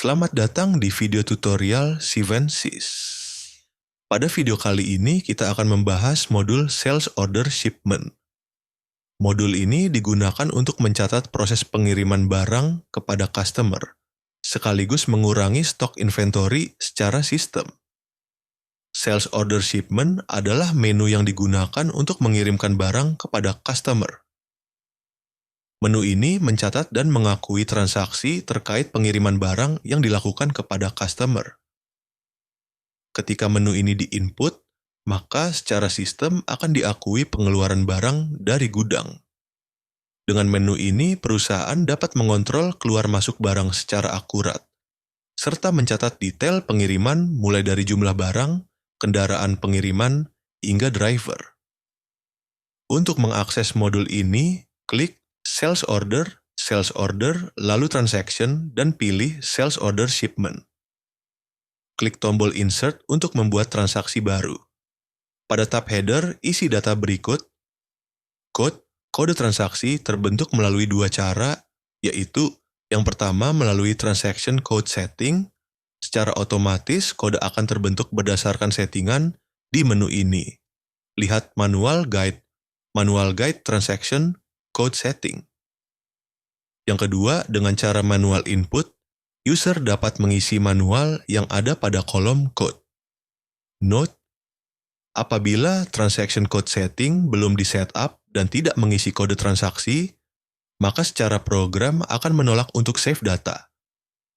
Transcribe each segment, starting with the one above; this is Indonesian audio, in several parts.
Selamat datang di video tutorial Sys. Pada video kali ini kita akan membahas modul Sales Order Shipment. Modul ini digunakan untuk mencatat proses pengiriman barang kepada customer, sekaligus mengurangi stok inventory secara sistem. Sales Order Shipment adalah menu yang digunakan untuk mengirimkan barang kepada customer. Menu ini mencatat dan mengakui transaksi terkait pengiriman barang yang dilakukan kepada customer. Ketika menu ini di-input, maka secara sistem akan diakui pengeluaran barang dari gudang. Dengan menu ini, perusahaan dapat mengontrol keluar masuk barang secara akurat, serta mencatat detail pengiriman mulai dari jumlah barang, kendaraan pengiriman, hingga driver. Untuk mengakses modul ini, klik Sales Order, lalu Transaction, dan pilih Sales Order Shipment. Klik tombol Insert untuk membuat transaksi baru. Pada tab header, isi data berikut. Kode transaksi terbentuk melalui dua cara, yaitu yang pertama melalui Transaction Code Setting. Secara otomatis, kode akan terbentuk berdasarkan settingan di menu ini. Lihat Manual Guide Transaction Code Setting. Yang kedua, dengan cara manual input, user dapat mengisi manual yang ada pada kolom code. Note, apabila transaction code setting belum di-setup dan tidak mengisi kode transaksi, maka secara program akan menolak untuk save data.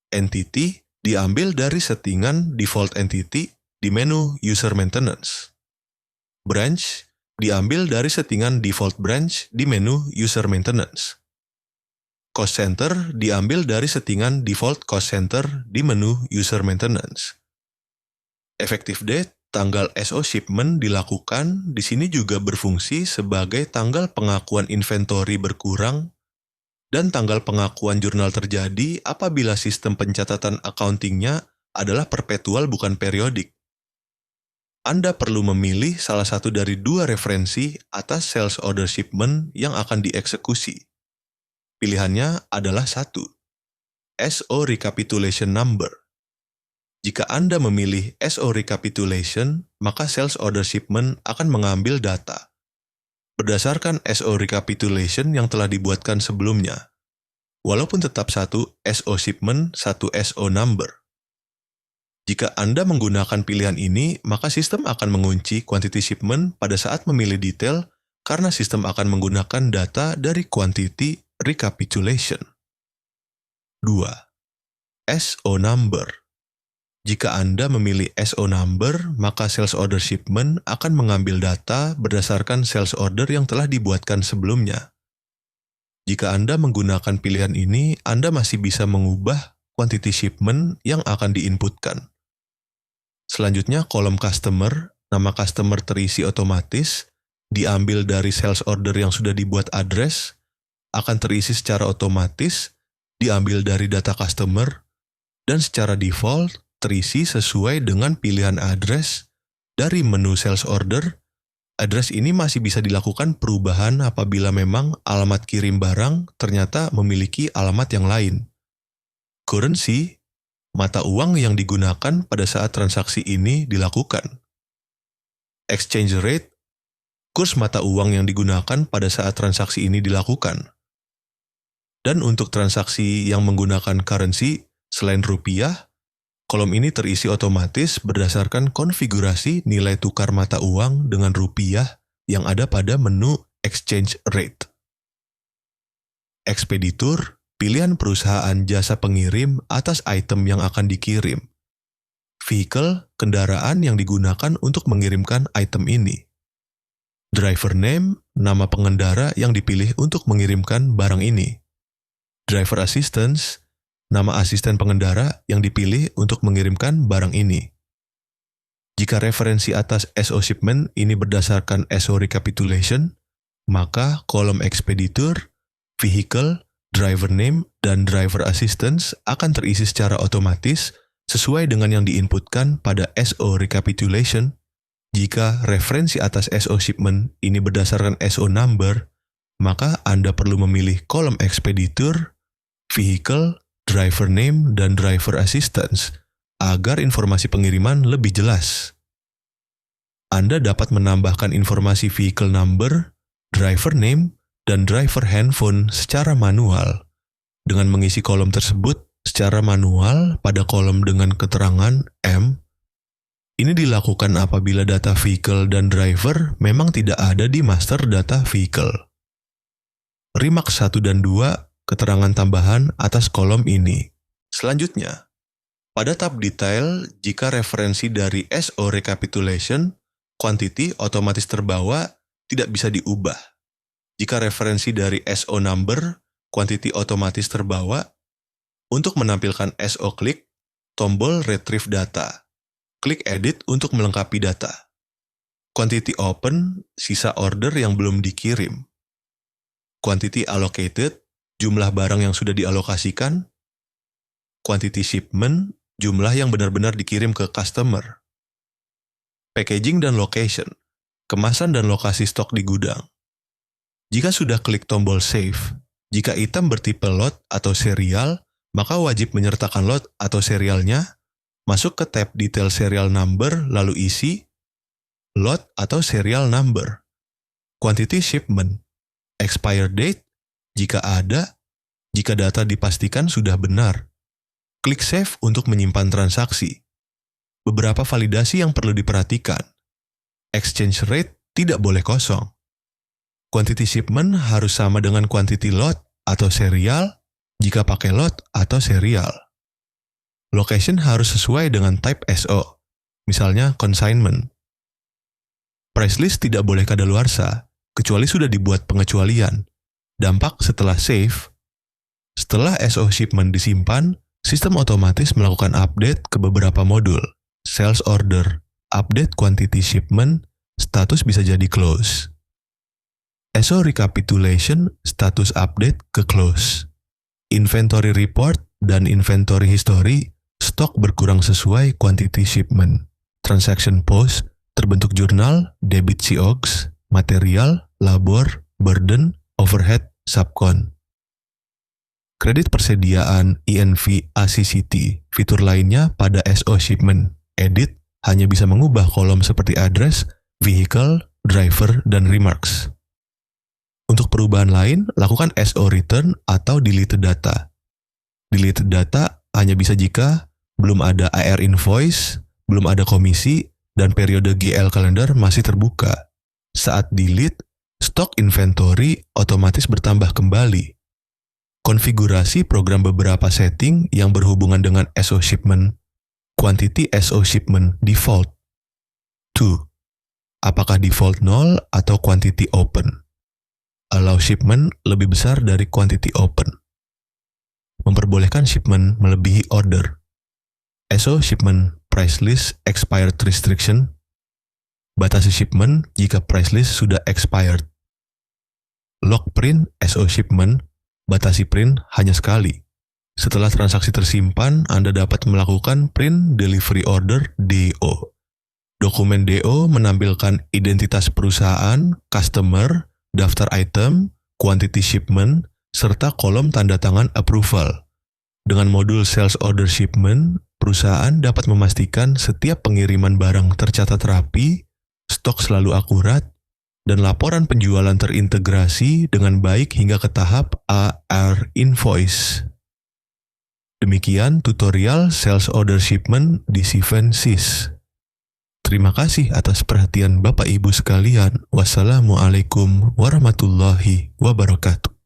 Entity diambil dari settingan default entity di menu User Maintenance. Branch diambil dari settingan default branch di menu User Maintenance. Cost Center diambil dari settingan default Cost Center di menu User Maintenance. Effective date, tanggal SO shipment dilakukan, di sini juga berfungsi sebagai tanggal pengakuan inventory berkurang dan tanggal pengakuan jurnal terjadi apabila sistem pencatatan accounting-nya adalah perpetual bukan periodik. Anda perlu memilih salah satu dari dua referensi atas sales order shipment yang akan dieksekusi. Pilihannya adalah 1. SO Recapitulation Number. Jika Anda memilih SO Recapitulation, maka Sales Order Shipment akan mengambil data berdasarkan SO Recapitulation yang telah dibuatkan sebelumnya, walaupun tetap satu SO Shipment, satu SO Number. Jika Anda menggunakan pilihan ini, maka sistem akan mengunci quantity shipment pada saat memilih detail karena sistem akan menggunakan data dari quantity recapitulation. 2. SO number. Jika Anda memilih SO number, maka sales order shipment akan mengambil data berdasarkan sales order yang telah dibuatkan sebelumnya. Jika Anda menggunakan pilihan ini, Anda masih bisa mengubah quantity shipment yang akan diinputkan. Selanjutnya, kolom customer, nama customer terisi otomatis, diambil dari sales order yang sudah dibuat address, akan terisi secara otomatis, diambil dari data customer, dan secara default terisi sesuai dengan pilihan address dari menu sales order. Address ini masih bisa dilakukan perubahan apabila memang alamat kirim barang ternyata memiliki alamat yang lain. Currency, mata uang yang digunakan pada saat transaksi ini dilakukan. Exchange rate, kurs mata uang yang digunakan pada saat transaksi ini dilakukan. Dan untuk transaksi yang menggunakan currency selain rupiah, kolom ini terisi otomatis berdasarkan konfigurasi nilai tukar mata uang dengan rupiah yang ada pada menu exchange rate. Ekspeditur, pilihan perusahaan jasa pengirim atas item yang akan dikirim. Vehicle, kendaraan yang digunakan untuk mengirimkan item ini. Driver name, nama pengendara yang dipilih untuk mengirimkan barang ini. Driver assistance, nama asisten pengendara yang dipilih untuk mengirimkan barang ini. Jika referensi atas SO shipment ini berdasarkan SO recapitulation, maka kolom ekspeditur, vehicle, driver name, dan driver assistance akan terisi secara otomatis sesuai dengan yang diinputkan pada SO recapitulation. Jika referensi atas SO shipment ini berdasarkan SO number, maka Anda perlu memilih kolom ekspeditur, vehicle, driver name, dan driver assistance agar informasi pengiriman lebih jelas. Anda dapat menambahkan informasi vehicle number, driver name, dan driver handphone secara manual. Dengan mengisi kolom tersebut secara manual pada kolom dengan keterangan M, ini dilakukan apabila data vehicle dan driver memang tidak ada di master data vehicle. Remark 1 dan 2, keterangan tambahan atas kolom ini. Selanjutnya, pada tab detail, jika referensi dari SO recapitulation, quantity otomatis terbawa, tidak bisa diubah. Jika referensi dari SO number, quantity otomatis terbawa. Untuk menampilkan SO klik, tombol retrieve data. Klik edit untuk melengkapi data. Quantity open, sisa order yang belum dikirim. Quantity allocated, jumlah barang yang sudah dialokasikan. Quantity shipment, jumlah yang benar-benar dikirim ke customer. Packaging dan location, kemasan dan lokasi stok di gudang. Jika sudah klik tombol save, jika item bertipe lot atau serial, maka wajib menyertakan lot atau serialnya, masuk ke tab detail serial number lalu isi lot atau serial number. Quantity shipment, expire date, jika ada, jika data dipastikan sudah benar. Klik save untuk menyimpan transaksi. Beberapa validasi yang perlu diperhatikan. Exchange rate tidak boleh kosong. Quantity shipment harus sama dengan quantity lot atau serial jika pakai lot atau serial. Location harus sesuai dengan type SO, misalnya consignment. Price list tidak boleh kadaluarsa, kecuali sudah dibuat pengecualian. Dampak setelah save. Setelah SO shipment disimpan, sistem otomatis melakukan update ke beberapa modul. Sales order, update quantity shipment, status bisa jadi close. SO recapitulation, status update ke close. Inventory report dan inventory history, stok berkurang sesuai quantity shipment. Transaction post, terbentuk jurnal, debit COGS, material, labor, burden, overhead, subcon. Kredit persediaan INV ACCT, fitur lainnya pada SO shipment. Edit hanya bisa mengubah kolom seperti address, vehicle, driver, dan remarks. Untuk perubahan lain, lakukan SO return atau delete data. Delete data hanya bisa jika belum ada AR invoice, belum ada komisi, dan periode GL kalender masih terbuka. Saat delete, stok inventory otomatis bertambah kembali. Konfigurasi program beberapa setting yang berhubungan dengan SO shipment. Quantity SO shipment default. 2. Apakah default 0 atau quantity open? Allow shipment lebih besar dari quantity open. Memperbolehkan shipment melebihi order. SO shipment price list expired restriction. Batasi shipment jika price list sudah expired. Lock print SO shipment, batasi print hanya sekali. Setelah transaksi tersimpan, Anda dapat melakukan print delivery order DO. Dokumen DO menampilkan identitas perusahaan, customer, daftar item, quantity shipment, serta kolom tanda tangan approval. Dengan modul sales order shipment, perusahaan dapat memastikan setiap pengiriman barang tercatat rapi, stok selalu akurat, dan laporan penjualan terintegrasi dengan baik hingga ke tahap AR invoice. Demikian tutorial sales order shipment di Sys. Terima kasih atas perhatian Bapak Ibu sekalian. Wassalamualaikum warahmatullahi wabarakatuh.